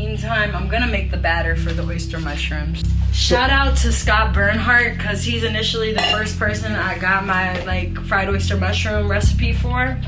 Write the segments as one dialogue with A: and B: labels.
A: meantime, I'm gonna make the batter for the oyster mushrooms. Shout out to Scott Bernhardt, because he's initially the first person I got my like fried oyster mushroom recipe for,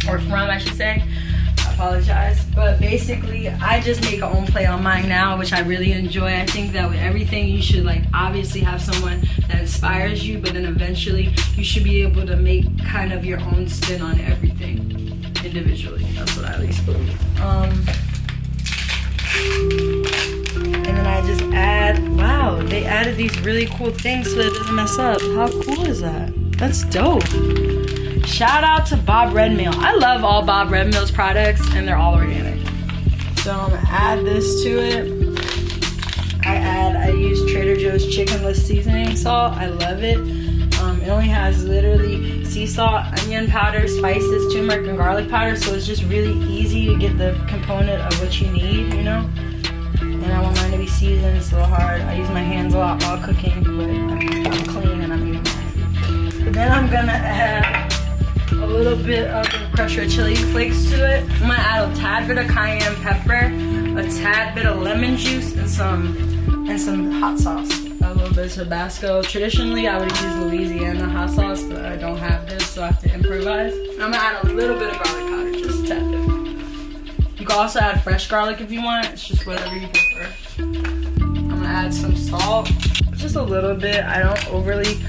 A: or from, I should say. I apologize, but basically I just make a own play on mine now, which I really enjoy. I think that with everything you should like obviously have someone that inspires you, but then eventually you should be able to make kind of your own spin on everything individually. That's what I at least believe. And then I just add, wow, they added these really cool things so that it doesn't mess up. How cool is that? That's dope. Shout out to Bob Red Mill. I love all Bob Red Mill's products, and they're all organic. So I'm gonna add this to it. I use Trader Joe's chickenless seasoning salt. I love it. It only has literally sea salt, onion powder, spices, turmeric, and garlic powder, so it's just really easy to get the component of what you need, you know? And I want mine to be seasoned. It's a little hard. I use my hands a lot while cooking, but I'm clean and I'm eating my food. But then I'm gonna add a little bit of crushed red chili flakes to it. I'm gonna add a tad bit of cayenne pepper, a tad bit of lemon juice, and some hot sauce. A little bit of Tabasco. Traditionally, I would use Louisiana hot sauce, but I don't have this, so I have to improvise. I'm gonna add a little bit of garlic powder, just a tad bit. You can also add fresh garlic if you want. It's just whatever you prefer. I'm gonna add some salt, just a little bit. I don't overly,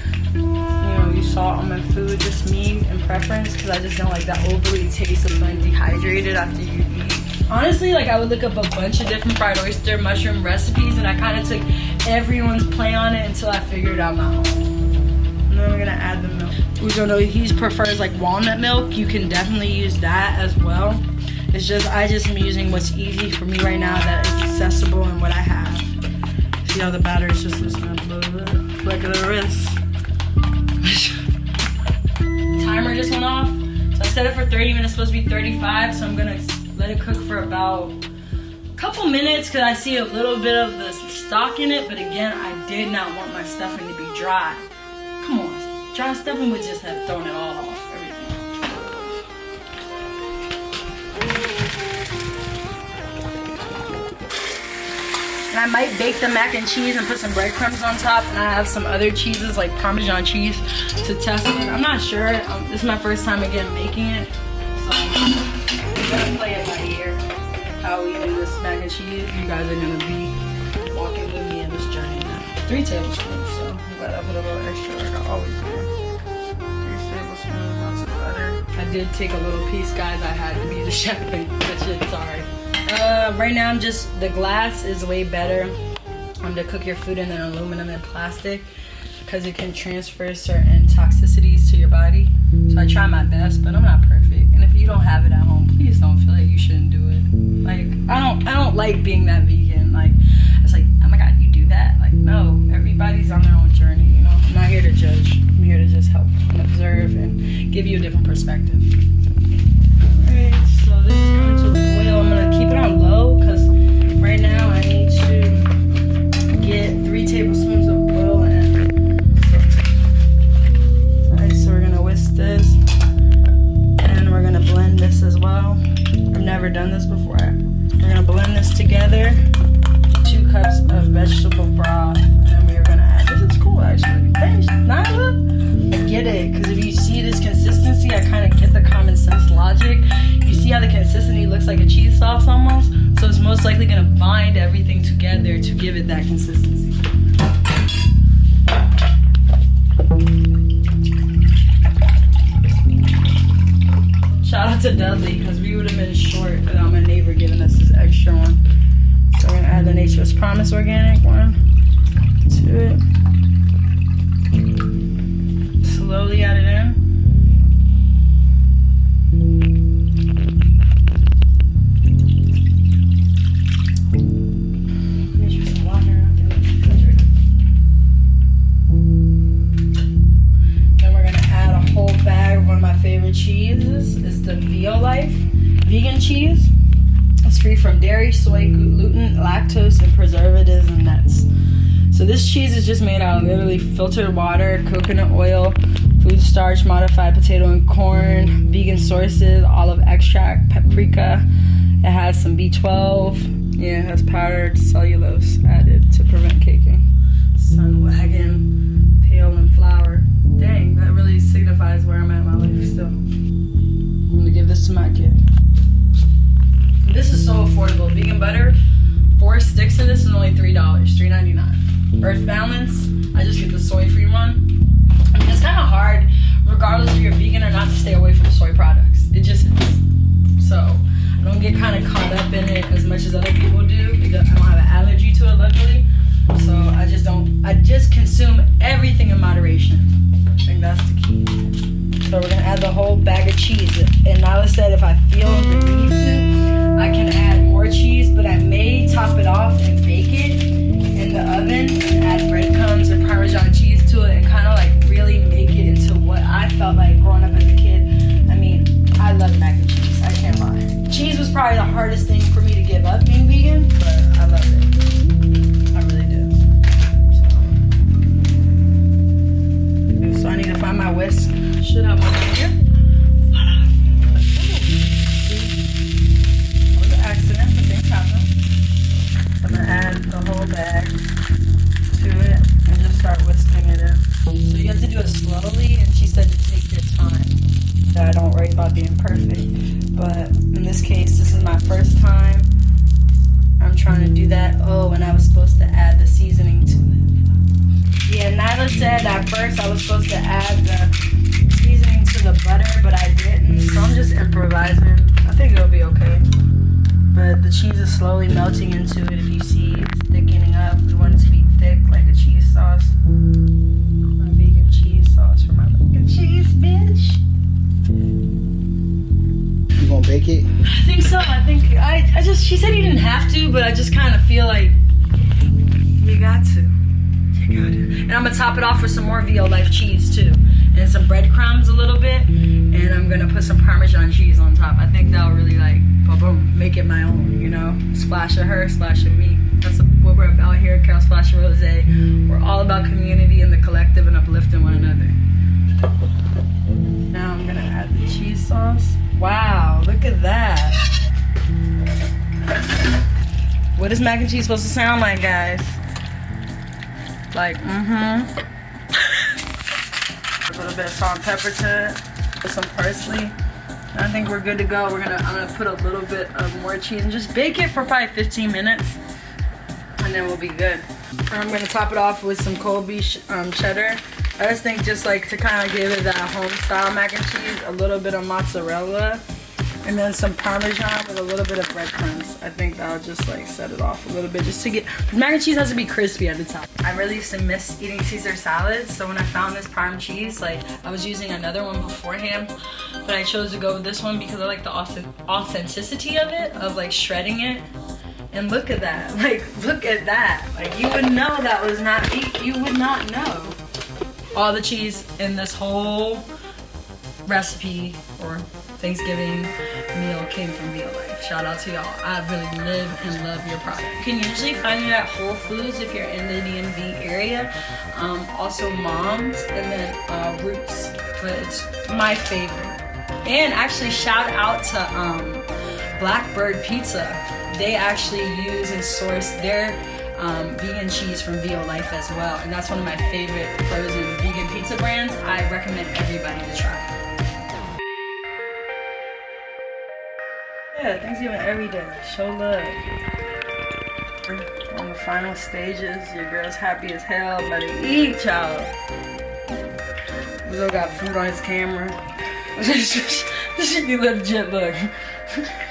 A: use salt on my food, just me and preference, because I just don't like that overly taste of feeling dehydrated after you eat. Honestly, like I would look up a bunch of different fried oyster mushroom recipes, and I kind of took everyone's play on it until I figured out my own. And then we're gonna add the milk. Which I know he prefers like walnut milk. You can definitely use that as well. It's just I just am using what's easy for me right now, that is accessible and what I have. See how the batter is just listening a little bit. Look at the wrist. Timer just went off. So I set it for 30 minutes, supposed to be 35, so I'm gonna let it cook for about a couple minutes because I see a little bit of the stock in it, but again, I did not want my stuffing to be dry. Come on, dry stuffing would just have thrown it all off, everything. And I might bake the mac and cheese and put some breadcrumbs on top, and I have some other cheeses like Parmesan cheese to test it. I'm not sure. This is my first time again making it, so I'm gonna play it by ear. How we do this mac and cheese. You guys are gonna be walking with me in this journey now. 3 tablespoons, so I'm glad I put a little extra like I always do. 3 tablespoons, lots of butter. I did take a little piece, guys. I had to be the chef, but shit, sorry. Right now the glass is way better to cook your food in than aluminum and plastic, because it can transfer certain toxicities to your body. So I try my best, but I'm not perfect. And if you don't have it at home, please don't feel like you shouldn't do it. Like I don't like being that vegan. Like it's like, oh my god, you do that? Like no, everybody's on their own journey. You know, I'm not here to judge. I'm here to just help and observe and give you a different perspective. Alright, so this is going to boil. I'm gonna keep it on low because right now I need to get 3 tablespoons of oil in. Alright, so we're gonna whisk this and we're gonna blend this as well. I've never done this before. We're gonna blend this together. 2 cups of vegetable broth, and we're gonna add. This is cool actually. Hey, Laila, I get it, because if you see this consistency, I kind of get the common sense logic. You see how the consistency looks like a cheese sauce almost? So it's most likely gonna bind everything together to give it that consistency. Shout out to Dudley, because we would have been short without my neighbor giving us this extra one. So we're gonna add the Nature's Promise organic one to it. Slowly add it in. Make sure some water in the refrigerator. Then we're gonna add a whole bag of one of my favorite cheeses. It's the VIOLIFE vegan cheese. It's free from dairy, soy, gluten, lactose, and preservatives and nuts. So this cheese is just made out of literally filtered water, coconut oil, food starch, modified potato and corn, vegan sources, olive extract, paprika, It has some B12. Yeah, it has powdered cellulose added to prevent caking. Sun wagon, pale and flower. Dang, that really signifies where I'm at in my life still. I'm gonna give this to my kid. This is so affordable. Vegan butter, 4 sticks of this is only $3, $3.99. Earth Balance, I just get the soy-free one. I mean, it's kind of hard, regardless if you're vegan or not, to stay away from soy products. It just is. So I don't get kind of caught up in it as much as other people do. I don't have an allergy to it, luckily. So I just consume everything in moderation. I think that's the key. So we're gonna add the whole bag of cheese. And Laila said if I feel the need to, I can add more cheese, but I may top it off and bake it in the oven and add breadcrumbs or Parmesan cheese to it and kind of like really make it into what I felt like growing up as a kid. I mean, I love mac and cheese, I can't lie. Cheese was probably the hardest thing for me to give up being vegan, but I love it. I really do. So I need to find my whisk. Should have one in here. That was an accident, but things happen. I'm gonna add the whole bag to it and just start whisking it in. So you have to do it slowly, and she said to take your time. I don't worry about being perfect, but in this case, this is my first time. I'm trying to do that. Oh, and I was supposed to add the seasoning to it. Yeah, Laila said at first I was supposed to add the seasoning to the butter, but I didn't, so I'm just improvising. I think it'll be okay. But the cheese is slowly melting into it. If you see, it's thickening up. We want it to be thick like a cheese sauce. My vegan cheese sauce for my vegan cheese, bitch.
B: You gonna bake it?
A: I think so. I just, she said you didn't have to, but I just kind of feel like you got to. You got to. And I'm gonna top it off with some more VIOLIFE cheese too. And some breadcrumbs a little bit. And I'm gonna put some Parmesan cheese on top. I think that'll really like, boom, make it my own, you know? Splash of her, splash of me. That's what we're about here at Kale Splash of Rose. We're all about community and the collective and uplifting one another. Now I'm gonna add the cheese sauce. Wow, look at that. What is mac and cheese supposed to sound like, guys? Like, a little bit of salt and pepper to it. Put some parsley. And I think we're good to go. I'm gonna put a little bit of more cheese and just bake it for probably 15 minutes. And then we'll be good. I'm gonna top it off with some cold beef cheddar. I just think just like to kind of give it that home style mac and cheese, a little bit of mozzarella, and then some Parmesan with a little bit of breadcrumbs. I think that'll just like set it off a little bit just to get, mac and cheese has to be crispy at the top. I really used to miss eating Caesar salads, so when I found this Parm cheese, like I was using another one beforehand, but I chose to go with this one because I like the authenticity of it, of like shredding it. And look at that, like look at that. Like you would know that was not beef, you would not know. All the cheese in this whole recipe or Thanksgiving meal came from VIOLIFE. Shout out to y'all. I really live and love your product. You can usually find it at Whole Foods if you're in the DMV area. Also Mom's and then Roots, but it's my favorite. And actually shout out to Blackbird Pizza. They actually use and source their vegan cheese from VIOLIFE as well, and that's one of my favorite frozen vegan pizza brands. I recommend everybody to try. Yeah, Thanksgiving every day. Show love. We're on the final stages. Your girl's happy as hell. Better eat, y'all. Lizzo got food on his camera. This should be legit. Look.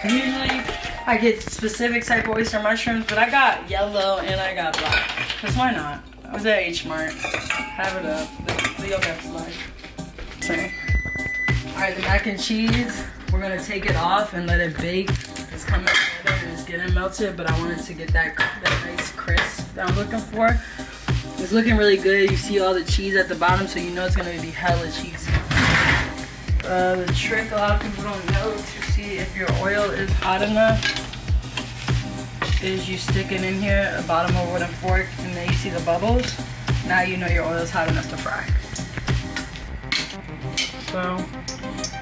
A: Usually I get specific type of oyster mushrooms, but I got yellow and I got black. Cause why not? I was at H Mart. Have it up. The best life. Same. Alright, the mac and cheese. We're gonna take it off and let it bake. It's coming together and it's getting melted, but I wanted to get that nice crisp that I'm looking for. It's looking really good. You see all the cheese at the bottom, so you know it's gonna be hella cheesy. The trick a lot of people don't know to see if your oil is hot enough is you stick it in here, a bottom of a wooden fork, and then you see the bubbles. Now you know your oil is hot enough to fry. So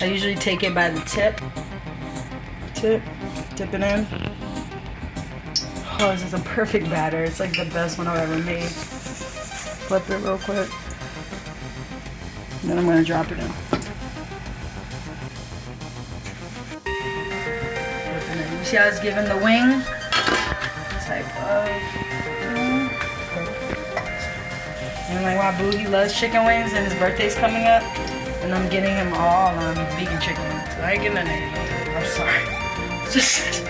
A: I usually take it by the tip, Dip it in. Oh, this is a perfect batter. It's like the best one I've ever made. Flip it real quick. And then I'm gonna drop it in. You see how it's giving the wing type of. And like my boo, he loves chicken wings, and his birthday's coming up, and I'm getting him all vegan chicken wings. I ain't getting any. I'm sorry. Just.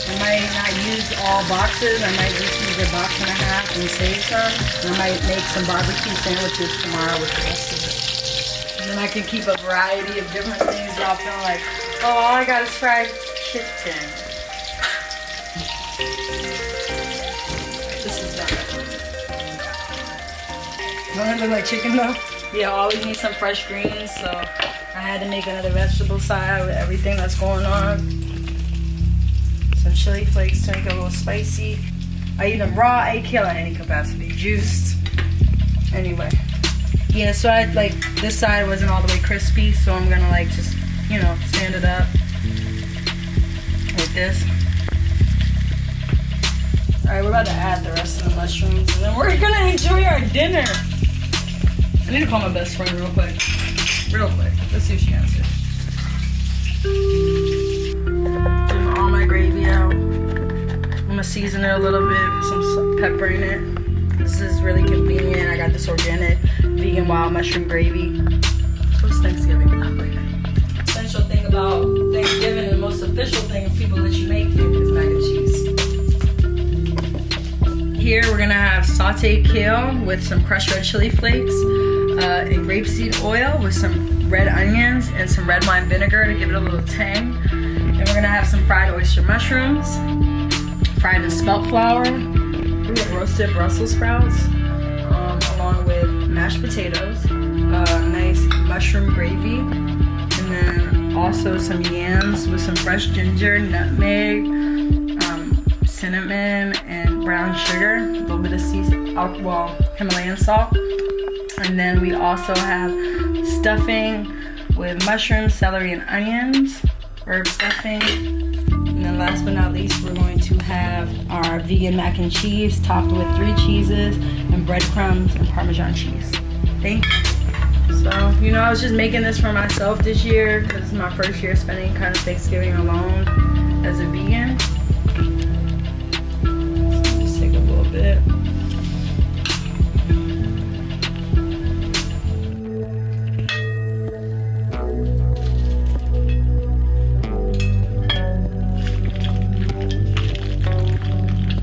A: I might not use all boxes. I might just use a box and a half and save some. And I might make some barbecue sandwiches tomorrow with the rest of it. And then I can keep a variety of different things. Y'all feeling like, oh, all I got is fried chicken. This is that. Don't it look like chicken though? Yeah, I always need some fresh greens, so I had to make another vegetable side with everything that's going on. Some chili flakes to make it a little spicy. I eat them raw, I eat kale at any capacity, juiced. Anyway. Yeah, so I like this side wasn't all the way crispy, so I'm gonna like just, you know, stand it up like this. Alright, we're about to add the rest of the mushrooms, and then we're gonna enjoy our dinner. I need to call my best friend real quick. Real quick. Let's see if she answers. Getting all my gravy out. I'm gonna season it a little bit with some pepper in it. This is really convenient. I got this organic vegan wild mushroom gravy. What's Thanksgiving? Essential thing about Thanksgiving, and the most official thing of people that you make it is mac and cheese. Here we're gonna have sauteed kale with some crushed red chili flakes and grapeseed oil with some red onions and some red wine vinegar to give it a little tang. And we're gonna have some fried oyster mushrooms, fried in spelt flour. We have roasted Brussels sprouts, along with mashed potatoes, nice mushroom gravy, and then also some yams with some fresh ginger, nutmeg, cinnamon, and brown sugar, a little bit of Himalayan salt. And then we also have stuffing with mushrooms, celery, and onions, herb stuffing. And then last but not least, we're going to have our vegan mac and cheese topped with 3 cheeses and breadcrumbs and Parmesan cheese. Thank you. So, you know, I was just making this for myself this year because it's my first year spending kind of Thanksgiving alone as a vegan. So just take a little bit.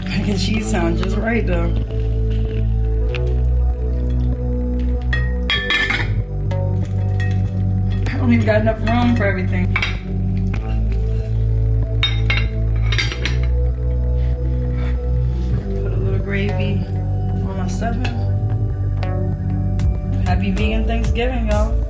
A: Mac and cheese sound just right though. I don't even got enough room for everything. Put a little gravy on my stuffing. Happy vegan Thanksgiving, y'all.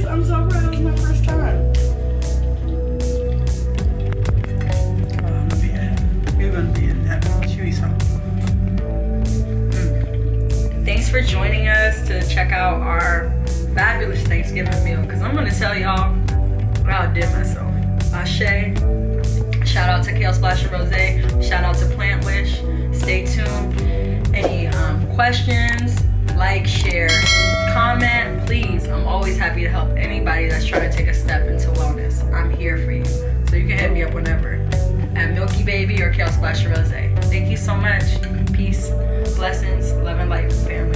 A: I'm so proud. It was my first time. You're gonna be in that. Chewy something. Thanks for joining us to check out our fabulous Thanksgiving meal. Because I'm gonna tell y'all, I outdid myself. Ashe. Shout out to Kale Splash and Rose. Shout out to Plant Wish. Stay tuned. Any questions? Like, share, comment, please. I'm always happy to help anybody that's trying to take a step into wellness. I'm here for you. So you can hit me up whenever at Milky Baby or Kale Splash Rose. Thank you so much. Peace, blessings, love and light, family.